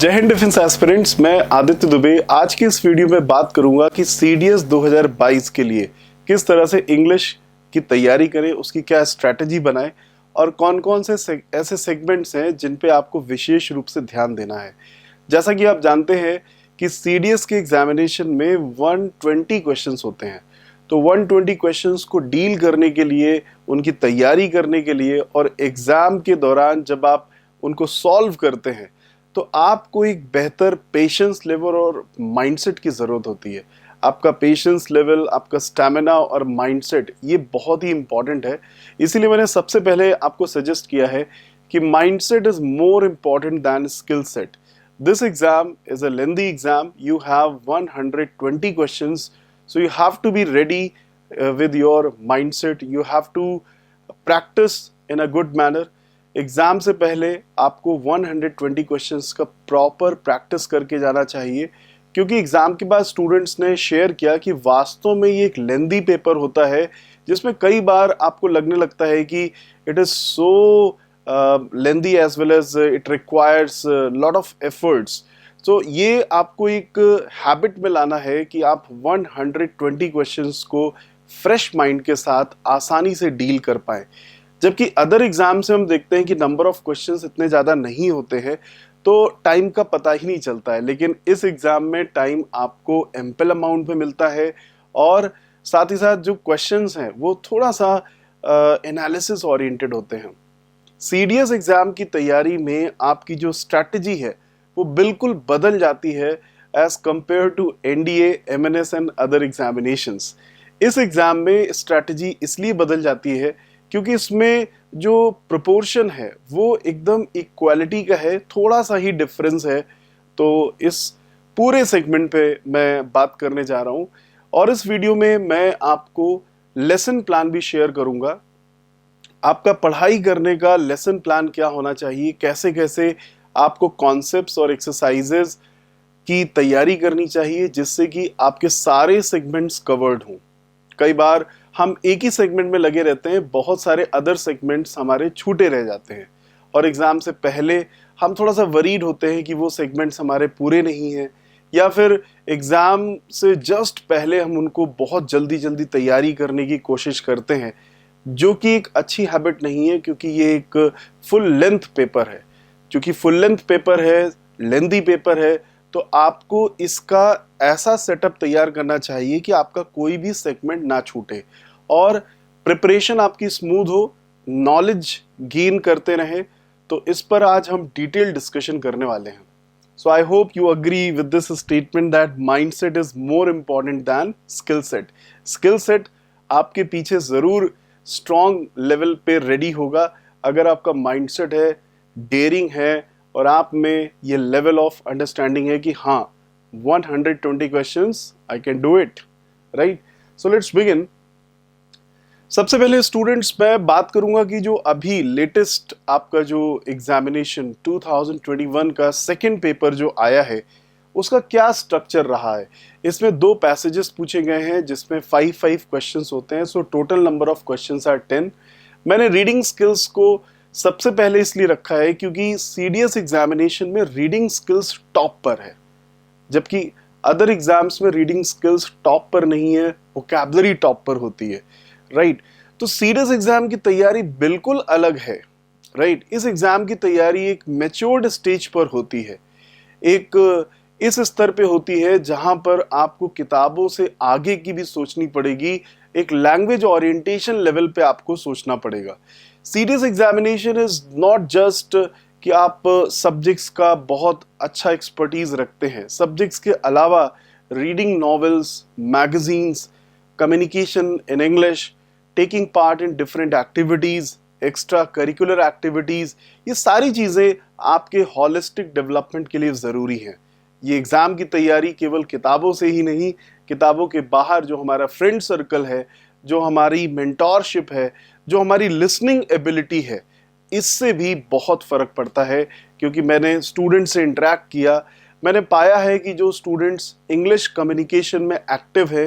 जय Hind defence aspirants, मैं आदित्य दुबे आज की इस वीडियो में बात करूंगा कि सीडीएस 2022 के लिए किस तरह से इंग्लिश की तैयारी करें, उसकी क्या स्ट्रैटेजी बनाएं और कौन कौन से ऐसे सेगमेंट्स हैं जिन पे आपको विशेष रूप से ध्यान देना है। जैसा कि आप जानते हैं कि सीडीएस के एग्जामिनेशन में 120 क्वेश्चंस होते हैं, तो 120 क्वेश्चंस को डील करने के लिए, उनकी तैयारी करने के लिए और एग्जाम के दौरान जब आप उनको सॉल्व करते हैं तो आपको एक बेहतर पेशेंस लेवल और माइंडसेट की ज़रूरत होती है। आपका पेशेंस लेवल, आपका स्टैमिना और माइंडसेट ये बहुत ही इंपॉर्टेंट है। इसीलिए मैंने सबसे पहले आपको सजेस्ट किया है कि mindset is more important than skill set. This exam is a lengthy exam, you have 120 questions, so you have to be ready with your mindset, you have to practice in a good manner। Exam से पहले आपको 120 questions का proper practice करके जाना चाहिए, क्योंकि exam के बाद स्टूडेंट्स ने शेयर किया कि वास्तव में ये एक लेंदी पेपर होता है जिसमें कई बार आपको लगने लगता है कि it is so lengthy as well as it requires lot of efforts. तो ये आपको एक हैबिट में लाना है कि आप 120 क्वेश्चंस को फ्रेश माइंड के साथ आसानी से डील कर पाएं। जबकि अदर एग्जाम से हम देखते हैं कि नंबर ऑफ क्वेश्चंस इतने ज़्यादा नहीं होते हैं तो टाइम का पता ही नहीं चलता है, लेकिन इस एग्जाम में टाइम आपको एम्पल अमाउंट में मिलता है और साथ ही साथ जो क्वेश्चंस हैं वो थोड़ा सा एनालिसिस ओरिएंटेड होते हैं। सीडीएस एग्जाम की तैयारी में आपकी जो स्ट्रैटेजी है वो बिल्कुल बदल जाती है as compare to NDA, MNS and other examinations. इस एग्जाम में स्ट्रैटेजी इसलिए बदल जाती है क्योंकि इसमें जो प्रोपोर्शन है वो एकदम इक्वालिटी का है, थोड़ा सा ही डिफरेंस है। तो इस पूरे सेगमेंट पे मैं बात करने जा रहा हूँ और इस वीडियो में मैं आपको लेसन प्लान भी शेयर करूँगा। आपका पढ़ाई करने का लेसन प्लान क्या होना चाहिए, कैसे कैसे आपको कॉन्सेप्ट्स और एक्सरसाइजेज की तैयारी करनी चाहिए जिससे कि आपके सारे सेगमेंट्स कवर्ड हों। कई बार हम एक ही सेगमेंट में लगे रहते हैं, बहुत सारे अदर सेगमेंट्स हमारे छूटे रह जाते हैं और एग्जाम से पहले हम थोड़ा सा वरीड होते हैं कि वो सेगमेंट्स हमारे पूरे नहीं हैं, या फिर एग्जाम से जस्ट पहले हम उनको बहुत जल्दी जल्दी तैयारी करने की कोशिश करते हैं, जो कि एक अच्छी हैबिट नहीं है क्योंकि ये एक फुल लेंथ पेपर है। क्योंकि फुल लेंथ पेपर है, लेंथी पेपर है, तो आपको इसका ऐसा सेटअप तैयार करना चाहिए कि आपका कोई भी सेगमेंट ना छूटे और प्रिपरेशन आपकी स्मूथ हो, नॉलेज गेन करते रहे। तो इस पर आज हम डिटेल डिस्कशन करने वाले हैं। So I hope you agree with this statement that mindset is more important than skill set. Skill set आपके पीछे जरूर स्ट्रॉन्ग लेवल पे रेडी होगा अगर आपका माइंडसेट है, डेयरिंग है और आप में ये लेवल ऑफ अंडरस्टैंडिंग है कि हाँ 120 questions I can do it, right. So let's begin. सबसे पहले स्टूडेंट्स मैं बात करूंगा कि जो अभी लेटेस्ट आपका जो एग्जामिनेशन 2021 का सेकंड पेपर जो आया है उसका क्या स्ट्रक्चर रहा है। इसमें 2 पैसेजेस पूछे गए हैं जिसमें 5 क्वेश्चंस होते हैं, so total number of questions are 10। मैंने रीडिंग स्किल्स को सबसे पहले इसलिए रखा है क्योंकि सीडीएस एग्जामिनेशन में रीडिंग स्किल्स टॉप पर है, जबकि अदर एग्जाम्स में रीडिंग स्किल्स टॉप पर नहीं है, वोकैबुलरी टॉप पर होती है, राइट। तो सीडीएस एग्जाम की तैयारी बिल्कुल अलग है, राइट। इस एग्जाम की तैयारी एक मैच्योर्ड स्टेज पर होती है, एक इस स्तर पे होती है जहां पर आपको किताबों से आगे की भी सोचनी पड़ेगी, एक लैंग्वेज ओरिएंटेशन लेवल पे आपको सोचना पड़ेगा। CDS examination is not just कि आप सब्जेक्ट्स का बहुत अच्छा एक्सपर्टीज रखते हैं, सब्जेक्ट्स के अलावा reading novels, magazines, communication in English, taking part in different activities, extra curricular activities, ये सारी चीज़ें आपके हॉलिस्टिक डेवलपमेंट के लिए ज़रूरी हैं। ये एग्ज़ाम की तैयारी केवल किताबों से ही नहीं, किताबों के बाहर जो हमारा फ्रेंड सर्कल है, जो हमारी मेंटोरशिप है, जो हमारी लिसनिंग एबिलिटी है, इससे भी बहुत फ़र्क पड़ता है। क्योंकि मैंने स्टूडेंट से इंटरेक्ट किया, मैंने पाया है कि जो स्टूडेंट्स इंग्लिश कम्युनिकेशन में एक्टिव है,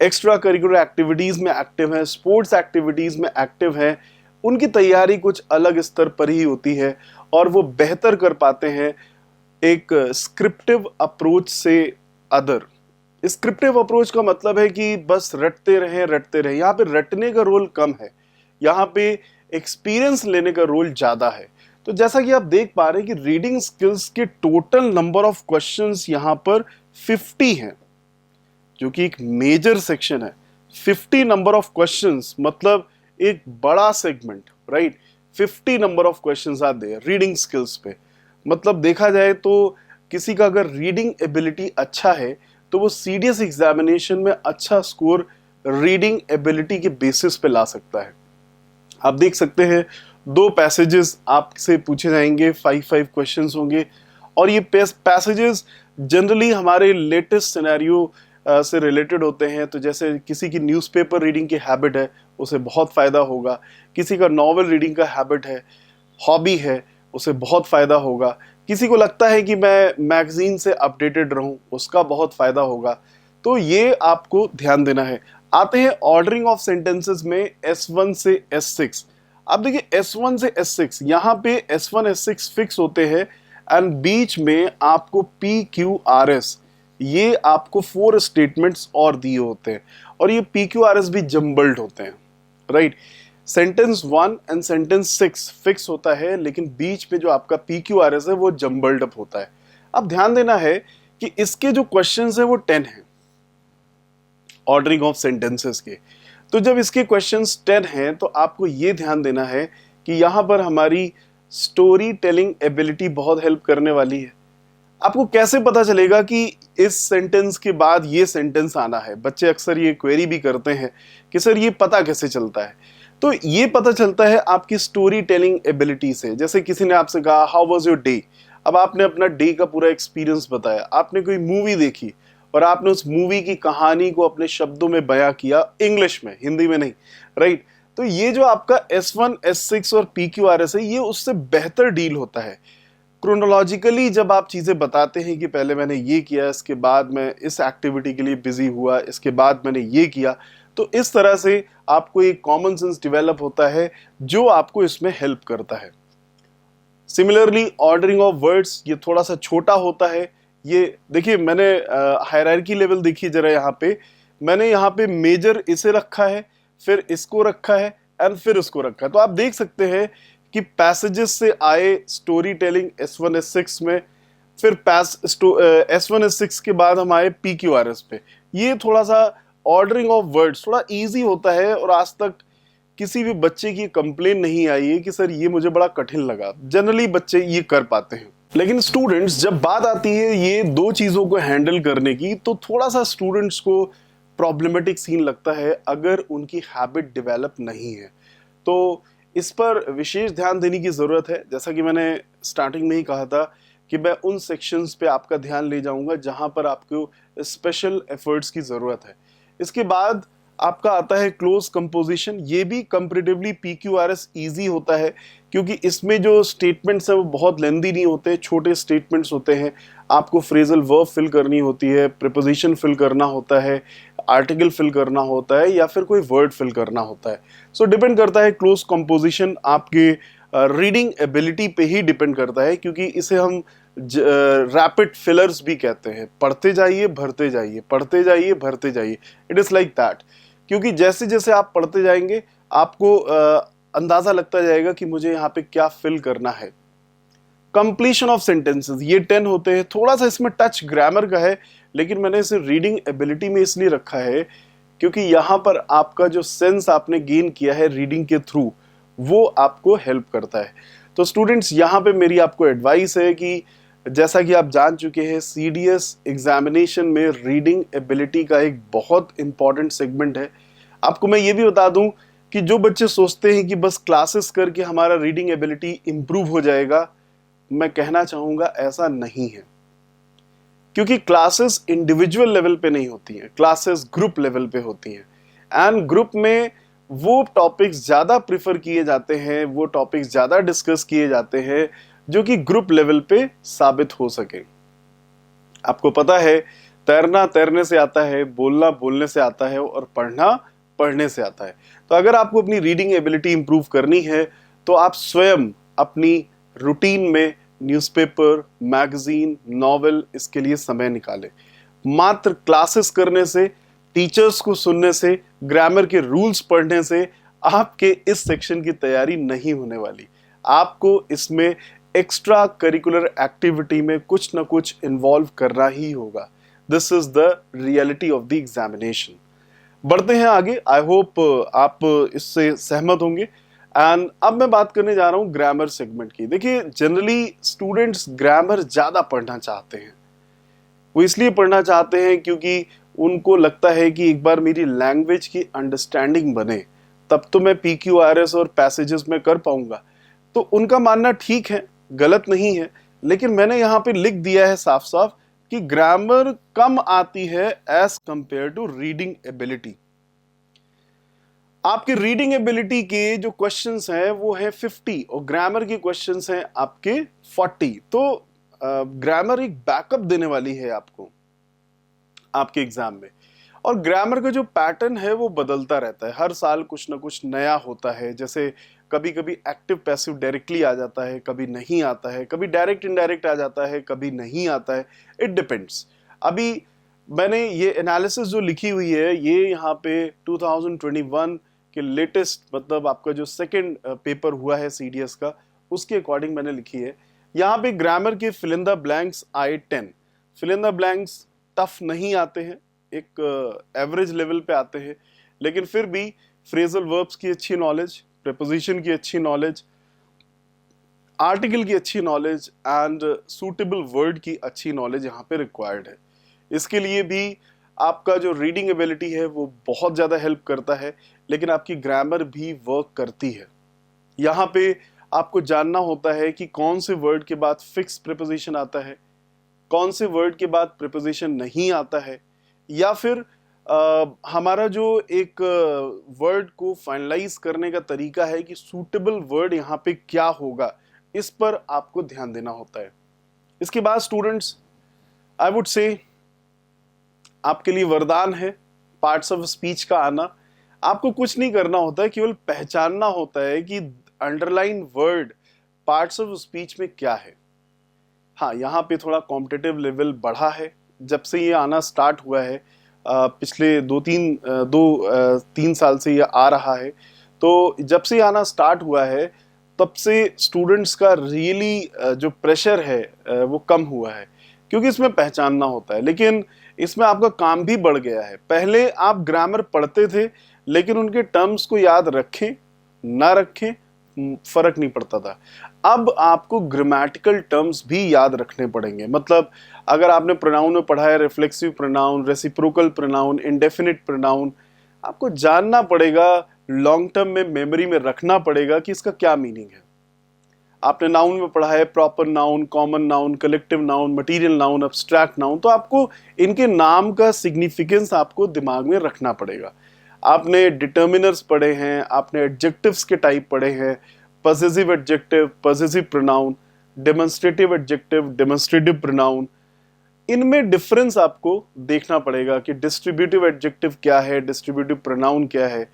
एक्स्ट्रा करिकुलर एक्टिविटीज़ में एक्टिव है, स्पोर्ट्स एक्टिविटीज़ में एक्टिव है, उनकी तैयारी कुछ अलग स्तर पर ही होती है और वो बेहतर कर पाते हैं एक स्क्रिप्टिव अप्रोच से अदर। स्क्रिप्टिव अप्रोच का मतलब है कि बस रटते रहें। यहाँ पे रटने का रोल कम है, यहाँ पे एक्सपीरियंस लेने का रोल ज्यादा है। तो जैसा कि आप देख पा रहे हैं कि रीडिंग स्किल्स के टोटल नंबर ऑफ क्वेश्चंस यहाँ पर 50 हैं, जो कि एक मेजर सेक्शन है। 50 नंबर ऑफ क्वेश्चंस मतलब एक बड़ा segment, right. 50 number of questions are there reading skills पे। मतलब देखा जाए तो किसी का अगर रीडिंग एबिलिटी अच्छा है तो वो सीडीएस एग्जामिनेशन में अच्छा स्कोर रीडिंग एबिलिटी के बेसिस पे ला सकता है। आप देख सकते हैं 2 पैसेजेस आपसे पूछे जाएंगे, 5 क्वेश्चंस होंगे, और ये पैसेजेस जनरली हमारे लेटेस्ट सिनेरियो से रिलेटेड होते हैं। तो जैसे किसी की न्यूज़पेपर रीडिंग की हैबिट है, उसे बहुत फायदा होगा। किसी का नॉवल रीडिंग का हैबिट है, हॉबी है, उसे बहुत फायदा होगा। किसी को लगता है कि मैं मैगजीन से अपडेटेड रहूं, उसका बहुत फायदा होगा। तो ये आपको ध्यान देना है। आते हैं ऑर्डरिंग ऑफ सेंटेंसेस में S1 से S6। अब देखिए S1 से S6, यहाँ पे S1 S6 फिक्स होते हैं, एंड बीच में आपको PQRS, ये आपको 4 स्टेटमेंट्स और दिए होते हैं, और ये PQRS भी जम्बल्ड होते हैं, right. Sentence 1 and sentence 6 fix होता है, लेकिन बीच में जो आपका PQRS है वो जम्बल्ड अप होता है। अब ध्यान देना है कि इसके जो क्वेश्चंस है वो 10 हैं ऑर्डरिंग ऑफ सेंटेंसेस के। तो जब इसके क्वेश्चंस 10 हैं तो आपको ये ध्यान देना है कि यहाँ पर हमारी स्टोरी टेलिंग एबिलिटी बहुत हेल्प करने वाली है। आपको कैसे पता चलेगा कि इस सेंटेंस के बाद ये सेंटेंस आना है? बच्चे अक्सर ये क्वेरी भी करते हैं कि सर ये पता कैसे चलता है? तो ये पता चलता है आपकी स्टोरी टेलिंग एबिलिटी से। जैसे किसी ने आपसे कहा हाउ वाज योर डे, अब आपने अपना डे का पूरा एक्सपीरियंस बताया। आपने कोई मूवी देखी और आपने उस मूवी की कहानी को अपने शब्दों में बयां किया, इंग्लिश में, हिंदी में नहीं, राइट। तो ये जो आपका S1 S6 और PQRS है, ये उससे बेहतर डील होता है। क्रोनोलॉजिकली जब आप चीज़ें बताते हैं कि पहले मैंने ये किया, इसके बाद मैं इस एक्टिविटी के लिए बिजी हुआ, इसके बाद मैंने ये किया, तो इस तरह से आपको एक कॉमन सेंस डेवलप होता है जो आपको इसमें हेल्प करता है। सिमिलरली ऑर्डरिंग ऑफ वर्ड्स, ये थोड़ा सा छोटा होता है। ये देखिए, मैंने हायरार्की लेवल देखिए जरा, मैंने यहाँ पे मेजर इसे रखा है, फिर इसको रखा है, एंड फिर इसको रखा है। तो आप देख सकते हैं कि पैसेजेस से आए स्टोरी टेलिंग S1 S6 में, फिर S1 S6 के बाद हम आए PQRS पे। ये थोड़ा सा ऑर्डरिंग ऑफ वर्ड्स थोड़ा इजी होता है, और आज तक किसी भी बच्चे की कंप्लेन नहीं आई है कि सर ये मुझे बड़ा कठिन लगा। जनरली बच्चे ये कर पाते हैं। लेकिन स्टूडेंट्स, जब बात आती है ये 2 चीज़ों को हैंडल करने की, तो थोड़ा सा स्टूडेंट्स को प्रॉब्लमेटिक सीन लगता है अगर उनकी हैबिट डेवलप नहीं है। तो इस पर विशेष ध्यान देने की ज़रूरत है। जैसा कि मैंने स्टार्टिंग में ही कहा था कि मैं उन सेक्शंस पे आपका ध्यान ले जाऊंगा जहां पर आपको स्पेशल एफर्ट्स की ज़रूरत है। इसके बाद आपका आता है क्लोज कंपोजिशन। ये भी कंपैरेटिवली PQRS इजी होता है, क्योंकि इसमें जो स्टेटमेंट्स हैं वो बहुत लेंदी नहीं होते, छोटे स्टेटमेंट्स होते हैं। आपको फ्रेजल वर्ब फिल करनी होती है, प्रीपोजिशन फिल करना होता है, आर्टिकल फिल करना होता है, या फिर कोई वर्ड फिल करना होता है। सो डिपेंड करता है क्लोज कंपोजिशन आपके रीडिंग एबिलिटी पे ही डिपेंड करता है, क्योंकि इसे हम रैपिड फिलर्स भी कहते हैं। पढ़ते जाइए भरते जाइए, पढ़ते जाइए भरते जाइए, इट इज़ लाइक दैट। क्योंकि जैसे जैसे आप पढ़ते जाएंगे आपको अंदाजा लगता जाएगा कि मुझे यहाँ पे क्या फिल करना है। कंप्लीशन ऑफ सेंटेंसेस, ये 10 होते हैं। थोड़ा सा इसमें टच ग्रामर का है, लेकिन मैंने इसे रीडिंग एबिलिटी में इसलिए रखा है क्योंकि यहाँ पर आपका जो सेंस आपने गेन किया है रीडिंग के थ्रू, वो आपको हेल्प करता है। तो स्टूडेंट्स, यहाँ पे मेरी आपको एडवाइस है कि जैसा कि आप जान चुके हैं, सीडीएस एग्जामिनेशन में रीडिंग एबिलिटी का एक बहुत इंपॉर्टेंट सेगमेंट है। आपको मैं ये भी बता दूं कि जो बच्चे सोचते हैं कि बस क्लासेस करके हमारा रीडिंग एबिलिटी इंप्रूव हो जाएगा, मैं कहना चाहूँगा ऐसा नहीं है। क्योंकि क्लासेस इंडिविजुअल लेवल पे नहीं होती हैं, क्लासेस ग्रुप लेवल पे होती हैं, एंड ग्रुप में वो टॉपिक्स ज़्यादा प्रिफर किए जाते हैं, वो टॉपिक्स ज़्यादा डिस्कस किए जाते हैं जो कि ग्रुप लेवल पे साबित हो सके। आपको पता है, तैरना तैरने से आता है, बोलना बोलने से आता है, और पढ़ना पढ़ने से आता है। तो अगर आपको अपनी रीडिंग एबिलिटी इंप्रूव करनी है तो आप स्वयं अपनी रूटीन में न्यूज़पेपर, मैगजीन, नॉवेल, इसके लिए समय निकालें। मात्र क्लासेस करने से, टीचर्स को सुनने से, ग्रामर के रूल्स पढ़ने से आपके इस सेक्शन की तैयारी नहीं होने वाली। आपको इसमें एक्स्ट्रा करिकुलर एक्टिविटी में कुछ ना कुछ इन्वॉल्व करना ही होगा। This is the reality of the examination. बढ़ते हैं आगे। आई होप आप इससे सहमत होंगे। एंड अब मैं बात करने जा रहा हूं ग्रामर सेगमेंट की। देखिए, जनरली स्टूडेंट्स ग्रामर ज्यादा पढ़ना चाहते हैं। वो इसलिए पढ़ना चाहते हैं क्योंकि उनको लगता है कि एक बार मेरी लैंग्वेज की अंडरस्टैंडिंग बने तब तो मैं PQRS और पैसेजेस में कर पाऊंगा। तो उनका मानना ठीक है, गलत नहीं है, लेकिन मैंने यहाँ पे लिख दिया है साफ साफ कि ग्रामर कम आती है as compare to reading ability. आपके रीडिंग एबिलिटी के जो क्वेश्चंस हैं वो है 50 और ग्रामर के क्वेश्चंस हैं आपके 40। तो ग्रामर एक बैकअप देने वाली है आपको आपके एग्जाम में। और ग्रामर का जो पैटर्न है वो बदलता रहता है, हर साल कुछ ना कुछ नया होता है। जैसे कभी कभी एक्टिव पैसिव डायरेक्टली आ जाता है, कभी नहीं आता है, कभी डायरेक्ट इनडायरेक्ट आ जाता है, कभी नहीं आता है। It depends. अभी मैंने ये एनालिसिस जो लिखी हुई है ये यहाँ पे 2021 के लेटेस्ट, मतलब आपका जो सेकंड पेपर हुआ है CDS का, उसके अकॉर्डिंग मैंने लिखी है। यहाँ पे ग्रामर के फिल इन द ब्लैंक्स आए 10। Fill in the blanks tough नहीं आते हैं, एक एवरेज लेवल पे आते हैं, लेकिन फिर भी फ्रेजल वर्ब्स की अच्छी नॉलेज, प्रीपोजिशन की अच्छी नॉलेज, आर्टिकल की अच्छी नॉलेज एंड सूटेबल वर्ड की अच्छी नॉलेज यहाँ पे रिक्वायर्ड है। इसके लिए भी आपका जो रीडिंग एबिलिटी है वो बहुत ज़्यादा हेल्प करता है, लेकिन आपकी ग्रामर भी वर्क करती है। यहाँ पे आपको जानना होता है कि कौन से वर्ड के बाद फिक्स प्रीपोजिशन आता है, कौन से वर्ड के बाद प्रीपोजिशन नहीं आता है, या फिर हमारा जो एक वर्ड को फाइनलाइज करने का तरीका है कि सूटेबल वर्ड यहाँ पे क्या होगा, इस पर आपको ध्यान देना होता है। इसके बाद स्टूडेंट्स, आई वुड से आपके लिए वरदान है पार्ट्स ऑफ स्पीच का आना। आपको कुछ नहीं करना होता है, केवल पहचानना होता है कि underline word parts of speech में क्या है। हाँ, यहाँ पे थोड़ा कॉम्पिटिटिव लेवल बढ़ा है जब से ये आना स्टार्ट हुआ है। पिछले 2-3 साल से ये आ रहा है। तो जब से आना स्टार्ट हुआ है तब से स्टूडेंट्स का रियली जो प्रेशर है वो कम हुआ है, क्योंकि इसमें पहचानना होता है। लेकिन इसमें आपका काम भी बढ़ गया है। पहले आप ग्रामर पढ़ते थे, लेकिन उनके टर्म्स को याद रखें ना रखें फर्क नहीं पड़ता था। अब आपको ग्रामेटिकल टर्म्स भी याद रखने पड़ेंगे। मतलब अगर आपने प्रोनाउन में पढ़ा है reflexive pronoun, reciprocal pronoun, indefinite pronoun, आपको जानना पड़ेगा, लॉन्ग टर्म में मेमोरी में रखना पड़ेगा कि इसका क्या मीनिंग है। आपने नाउन में पढ़ा है proper noun, common noun, collective noun, material noun, abstract noun, तो आपको इनके नाम का सिग्निफिकेंस आपको दिमाग में रखना पड़ेगा। आपने डिटर्मिनर्स पढ़े हैं, आपने एडजेक्टिव्स के टाइप पढ़े हैं, possessive adjective, possessive pronoun, demonstrative adjective, demonstrative pronoun. इनमें डिफरेंस आपको देखना पड़ेगा कि डिस्ट्रीब्यूटिव एडजेक्टिव क्या है, डिस्ट्रीब्यूटिव प्रोनाउन क्या है।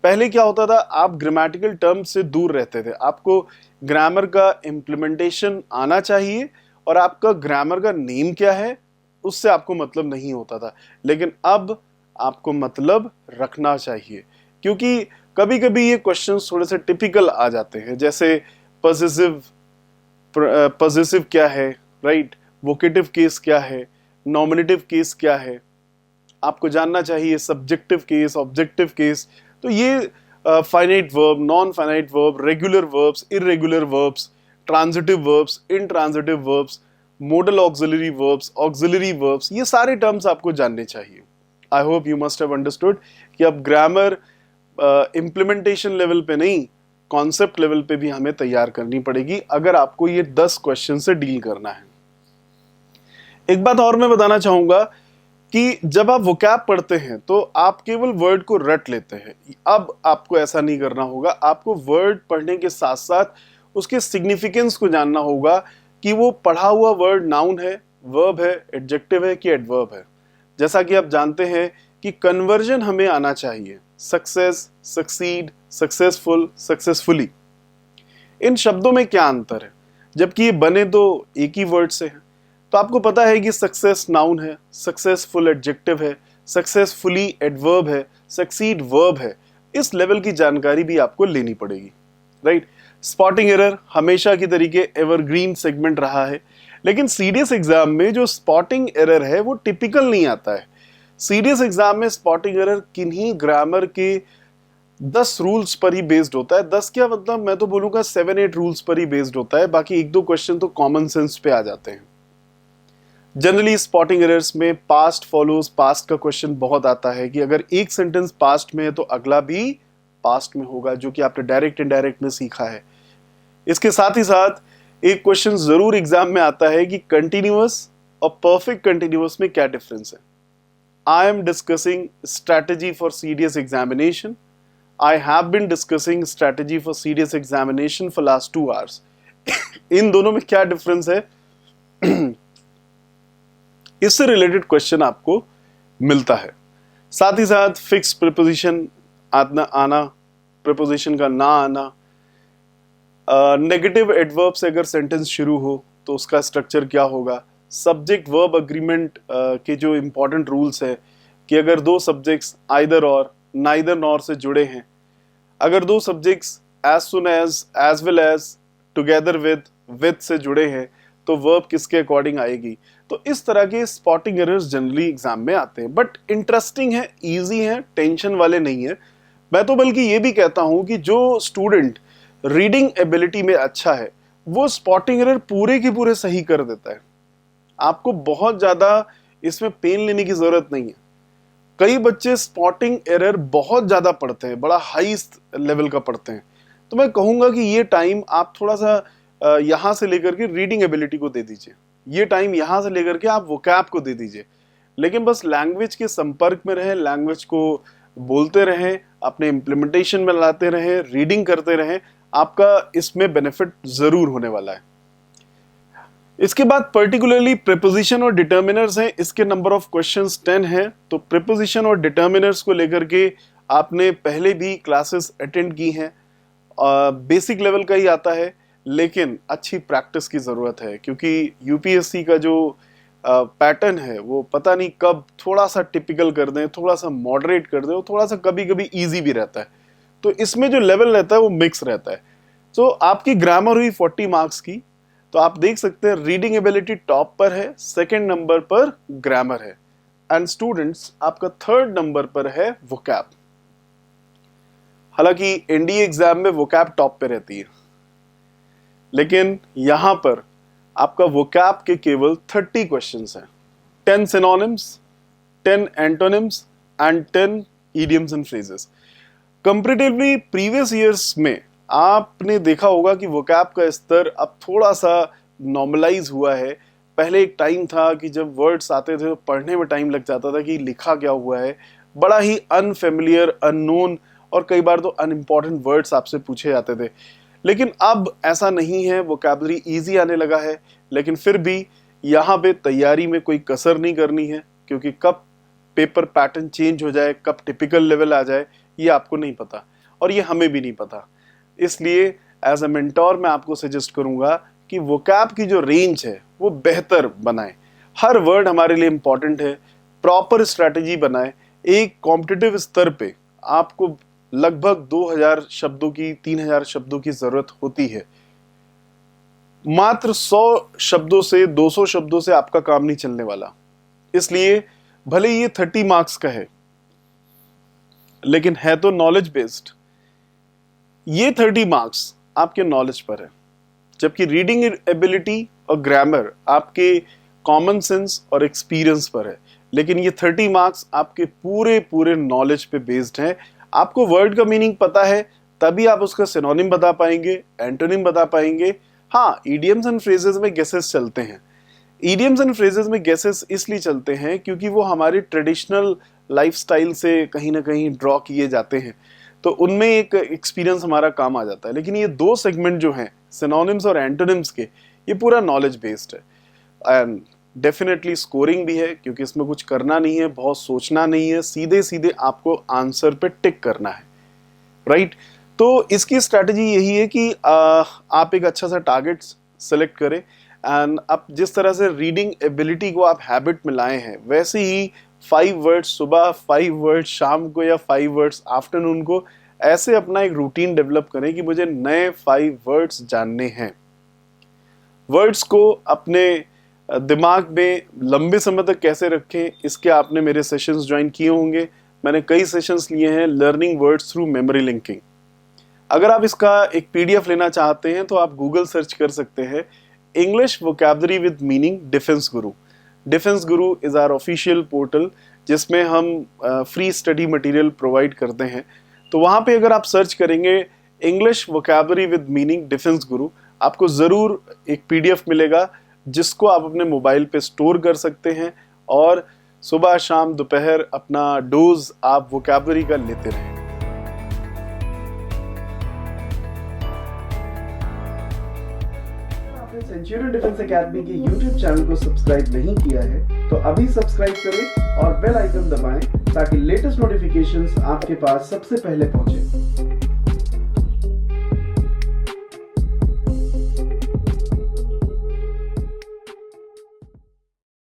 पहले क्या होता था, आप ग्रामेटिकल टर्म्स से दूर रहते थे। आपको ग्रामर का इम्प्लीमेंटेशन आना चाहिए और आपका ग्रामर का नेम क्या है उससे आपको मतलब नहीं होता था। लेकिन अब आपको मतलब रखना चाहिए, क्योंकि कभी कभी ये क्वेश्चंस थोड़े से टिपिकल आ जाते हैं। जैसे पॉसेसिव क्या है, राइट, वोकेटिव केस क्या है, नॉमिनेटिव केस क्या है, आपको जानना चाहिए, सब्जेक्टिव केस, ऑब्जेक्टिव केस। तो ये finite verb, non finite verb, regular verbs, irregular verbs, transitive verbs, intransitive verbs, model auxiliary verbs, auxiliary verbs, ये सारे टर्म्स आपको जानने चाहिए। आई hope you must have understood कि अब ग्रामर इम्प्लीमेंटेशन लेवल पे नहीं, कॉन्सेप्ट लेवल पे भी हमें तैयार करनी पड़ेगी अगर आपको ये 10 क्वेश्चन से डील करना है। एक बात और मैं बताना चाहूंगा कि जब आप वोकैब पढ़ते हैं तो आप केवल वर्ड को रट लेते हैं। अब आपको ऐसा नहीं करना होगा। आपको वर्ड पढ़ने के साथ साथ उसके सिग्निफिकेंस को जानना होगा कि वो पढ़ा हुआ वर्ड नाउन है, वर्ब है, एडजेक्टिव है कि एडवर्ब है। जैसा कि आप जानते हैं कि कन्वर्जन हमें आना चाहिए, सक्सेस, सक्सीड, सक्सेसफुल, सक्सेसफुली। इन शब्दों में क्या अंतर है? जबकि ये बने तो एक ही वर्ड से हैं। तो आपको पता है कि सक्सेस नाउन है, सक्सेसफुल एडजेक्टिव है, सक्सेसफुली एडवर्ब है, सक्सीड वर्ब है। इस लेवल की जानकारी भी आपको लेनी पड़ेगी, राइट। स्पॉटिंग एरर हमेशा की तरीके एवरग्रीन सेगमेंट रहा है, लेकिन सीडीएस एग्जाम में जो स्पॉटिंग एरर है वो टिपिकल नहीं आता है। सीडीएस एग्जाम में स्पॉटिंग एरर किन्हीं ग्रामर के 10 रूल्स पर ही बेस्ड होता है। 10 क्या मतलब, मैं तो बोलूंगा 7-8 रूल्स पर ही बेस्ड होता है। बाकी 1-2 क्वेश्चन तो कॉमन सेंस पे आ जाते हैं। जनरली स्पॉटिंग एरर्स में पास्ट फॉलोज पास्ट का क्वेश्चन बहुत आता है कि अगर एक सेंटेंस पास्ट में है तो अगला भी पास्ट में होगा, जो कि आपने डायरेक्ट इनडायरेक्ट में सीखा है। इसके साथ ही साथ एक क्वेश्चन जरूर एग्जाम में आता है कि कंटिन्यूअस और परफेक्ट कंटिन्यूअस में क्या डिफरेंस है। I am discussing strategy for CDS examination, I have been discussing strategy for CDS examination for last 2 hours. इन दोनों में क्या डिफरेंस है, इससे रिलेटेड क्वेश्चन आपको मिलता है। साथ ही साथ फिक्स प्रीपोजिशन आना, प्रीपोजिशन का ना आना, नेगेटिव एडवर्ब से अगर सेंटेंस शुरू हो तो उसका स्ट्रक्चर क्या होगा, सब्जेक्ट वर्ब अग्रीमेंट के जो इंपॉर्टेंट रूल्स है कि अगर दो subjects either or, neither nor से जुड़े हैं, अगर दो subjects as soon as well as, together with से जुड़े हैं तो वर्ब किसके अकॉर्डिंग आएगी। तो इस तरह के स्पॉटिंग एरर्स जनरली एग्जाम में आते हैं, बट इंटरेस्टिंग है, इजी है, टेंशन वाले नहीं है। मैं तो बल्कि ये भी कहता हूं कि जो स्टूडेंट रीडिंग एबिलिटी में अच्छा है वो स्पॉटिंग एरर पूरे के पूरे सही कर देता है। आपको बहुत ज्यादा इसमें पेन लेने की जरूरत नहीं है। कई बच्चे स्पॉटिंग एरर बहुत ज्यादा पढ़ते हैं, बड़ा हाई लेवल का पढ़ते हैं। तो मैं कहूंगा कि ये टाइम आप थोड़ा सा यहां से लेकर के रीडिंग एबिलिटी को दे दीजिए, ये टाइम यहां से लेकर के आप वोकैब को दे दीजिए, लेकिन बस लैंग्वेज के संपर्क में रहें, लैंग्वेज को बोलते रहें, अपने इम्प्लीमेंटेशन में लाते रहें, रीडिंग करते रहें, आपका इसमें बेनिफिट जरूर होने वाला है। इसके बाद पर्टिकुलरली प्रीपोजिशन और डिटर्मिनर्स हैं। इसके नंबर ऑफ क्वेश्चंस 10 हैं। तो प्रीपोजिशन और डिटर्मिनर्स को लेकर के आपने पहले भी क्लासेस अटेंड की हैं, बेसिक लेवल का ही आता है, लेकिन अच्छी प्रैक्टिस की जरूरत है, क्योंकि यूपीएससी का जो पैटर्न है वो पता नहीं कब थोड़ा सा टिपिकल कर दें, थोड़ा सा मॉडरेट कर दें, थोड़ा सा कभी कभी ईजी भी रहता है। तो इसमें जो लेवल रहता है वो मिक्स रहता है। तो आपकी ग्रामर हुई 40 मार्क्स की, तो आप देख सकते हैं रीडिंग एबिलिटी टॉप पर है, सेकंड नंबर पर ग्रामर है, एंड स्टूडेंट्स आपका थर्ड नंबर पर है वोकैब। हालांकि एनडीए एग्जाम में वोकैब टॉप पे रहती है, लेकिन यहां पर आपका वोकैब के केवल 30 क्वेश्चंस हैं, 10 synonyms, 10 antonyms and 10 idioms and phrases. Comparatively previous years में आपने देखा होगा कि वोकैब का स्तर अब थोड़ा सा नॉर्मलाइज हुआ है। पहले एक टाइम था कि जब वर्ड्स आते थे तो पढ़ने में टाइम लग जाता था कि लिखा क्या हुआ है, बड़ा ही अनफेमिलियर, अननोन और कई बार तो अनइम्पॉर्टेंट वर्ड्स आपसे पूछे जाते थे। लेकिन अब ऐसा नहीं है, वोकैबुलरी इजी आने लगा है, लेकिन फिर भी यहाँ पे तैयारी में कोई कसर नहीं करनी है, क्योंकि कब पेपर पैटर्न चेंज हो जाए, कब टिपिकल लेवल आ जाए, ये आपको नहीं पता और ये हमें भी नहीं पता। इसलिए एज अ मेंटोर मैं आपको सजेस्ट करूंगा कि वोकैब की जो रेंज है वो बेहतर बनाएं। हर वर्ड हमारे लिए इंपॉर्टेंट है, प्रॉपर स्ट्रैटेजी बनाएं। एक कॉम्पिटिटिव स्तर पे आपको लगभग 2000 शब्दों की, 3000 शब्दों की जरूरत होती है। मात्र 100 शब्दों से, 200 शब्दों से आपका काम नहीं चलने वाला। इसलिए भले ये 30 मार्क्स का है, लेकिन है तो नॉलेज बेस्ड। ये 30 मार्क्स आपके नॉलेज पर है, जबकि रीडिंग एबिलिटी और ग्रामर आपके कॉमन सेंस और एक्सपीरियंस पर है। लेकिन ये 30 मार्क्स आपके पूरे पूरे नॉलेज पे बेस्ड हैं। आपको वर्ड का मीनिंग पता है तभी आप उसका सिनोनिम बता पाएंगे, एंटोनिम बता पाएंगे। हाँ, इडियम्स एंड फ्रेजेस में गेसेस चलते हैं। इडियम्स एंड फ्रेजेस में गेसेस इसलिए चलते हैं क्योंकि वो हमारी ट्रेडिशनल लाइफस्टाइल से कहीं ना कहीं ड्रॉ किए जाते हैं, तो उनमें एक एक्सपीरियंस हमारा काम आ जाता है। लेकिन ये दो सेगमेंट जो हैं, सिनोनिम्स और एंटोनिम्स के, ये पूरा नॉलेज बेस्ड है एंड डेफिनेटली स्कोरिंग भी है, क्योंकि इसमें कुछ करना नहीं है, बहुत सोचना नहीं है, सीधे सीधे आपको आंसर पे टिक करना है, राइट। तो इसकी स्ट्रैटेजी यही है कि आप एक अच्छा सा टारगेट सेलेक्ट करें। एंड अब जिस तरह से रीडिंग एबिलिटी को आप हैबिट में लाए हैं, वैसे ही 5 वर्ड्स सुबह, 5 वर्ड्स शाम को या 5 वर्ड्स आफ्टरनून को, ऐसे अपना एक रूटीन डेवलप करें कि मुझे नए 5 वर्ड्स जानने हैं। वर्ड्स को अपने दिमाग में लंबे समय तक कैसे रखें, इसके आपने मेरे सेशंस ज्वाइन किए होंगे। मैंने कई सेशंस लिए हैं learning words through memory linking. अगर आप इसका एक पीडीएफ लेना चाहते हैं तो आप गूगल सर्च कर सकते हैं English vocabulary with meaning defence Guru. Defence Guru is our official portal जिसमें हम फ्री स्टडी मटेरियल प्रोवाइड करते हैं। तो वहाँ पे अगर आप सर्च करेंगे English vocabulary with meaning defence गुरु, आपको ज़रूर एक पीडीएफ मिलेगा जिसको आप अपने मोबाइल पे स्टोर कर सकते हैं और सुबह शाम दोपहर अपना डोज आप वोकैबुलरी का लेते रहें। सेंचुरियन डिफेंस एकेडमी के YouTube चैनल को सब्सक्राइब नहीं किया है तो अभी सब्सक्राइब करें और बेल आइकन दबाएं ताकि लेटेस्ट नोटिफिकेशंस आपके पास सबसे पहले पहुंचे।